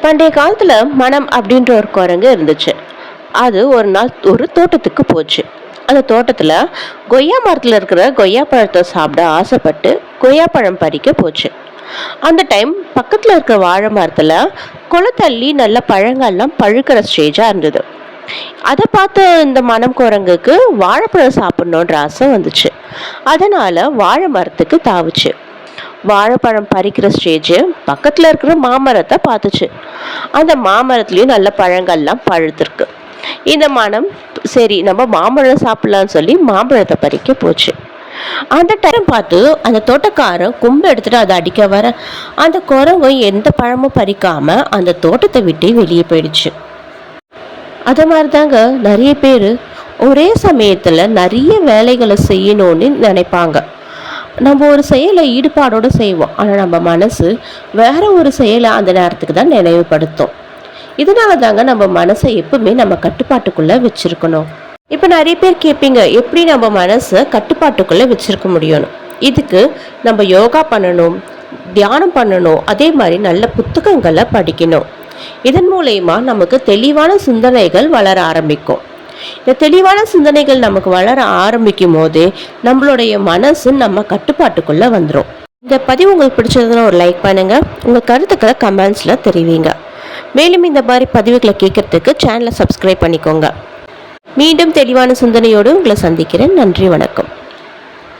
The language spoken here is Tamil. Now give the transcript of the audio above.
பண்டைய காலத்துல மனம் அப்படின்ற ஒரு குரங்கு இருந்துச்சு. அது ஒரு நாள் ஒரு தோட்டத்துக்கு போச்சு. அந்த தோட்டத்துல கொய்யா மரத்துல இருக்கிற கொய்யா பழத்தை சாப்பிட ஆசைப்பட்டு கொய்யா பழம் பறிக்க போச்சு. அந்த டைம் பக்கத்துல இருக்கிற வாழை மரத்துல கொளத்தள்ளி நல்ல பழங்கள்லாம் பழுக்கிற ஸ்டேஜா இருந்தது. அதை பார்த்த இந்த மனம் குரங்குக்கு வாழைப்பழம் சாப்பிடணுன்ற ஆசை வந்துச்சு. அதனால வாழை மரத்துக்கு தாவுச்சு. வாழைப்பழம் பறிக்கிற ஸ்டேஜ் பக்கத்துல இருக்கிற மாமரத்தை பார்த்துச்சு. அந்த மாமரத்துலயும் நல்ல பழங்கள்லாம் பழுத்திருக்கு. இந்த மனம் சரி நம்ம மாம்பழம் சாப்பிடலாம்னு சொல்லி மாம்பழத்தை பறிக்க போச்சு. அந்த டைம் பார்த்து அந்த தோட்டக்காரன் கும்பு எடுத்துட்டு அதை அடிக்க வர அந்த குரங்கும் எந்த பழமும் பறிக்காம அந்த தோட்டத்தை விட்டு வெளியே போயிடுச்சு. அது மாதிரிதாங்க நிறைய பேர் ஒரே சமயத்துல நிறைய வேலைகளை செய்யணும்னு நினைப்பாங்க. நம்ம ஒரு செயலை ஈடுபாடோட செய்வோம், ஆனால் நம்ம மனசு வேற ஒரு செயலை அந்த நேரத்துக்கு தான் நினைவுபடுத்தும். இதனால தாங்க நம்ம மனசை எப்பவுமே நம்ம கட்டுப்பாட்டுக்குள்ள வச்சிருக்கணும். இப்போ நிறைய பேர் கேட்பீங்க, எப்படி நம்ம மனசை கட்டுப்பாட்டுக்குள்ள வச்சிருக்க முடியும்? இதுக்கு நம்ம யோகா பண்ணணும், தியானம் பண்ணணும், அதே மாதிரி நல்ல புத்தகங்களை படிக்கணும். இதன் மூலயமா நமக்கு தெளிவான சிந்தனைகள் வளர ஆரம்பிக்கும். இந்த தெளிவான சிந்தனைகள் நமக்கு வளர ஆரம்பிக்கும் போது நம்மளுடைய மனசு நம்ம கட்டுப்பாட்டுக்குள்ள வந்துடும். இந்த பதிவு உங்களுக்கு பிடிச்சதுன்னா ஒரு லைக் பண்ணுங்க, உங்க கருத்துக்களை கமெண்ட்ஸ்ல தெரிவிங்க. மேலும் இந்த மாதிரி பதிவுகளை கேட்கறதுக்கு சேனலை சப்ஸ்கிரைப் பண்ணிக்கோங்க. மீண்டும் தெளிவான சிந்தனையோடு உங்களை சந்திக்கிறேன். நன்றி, வணக்கம்.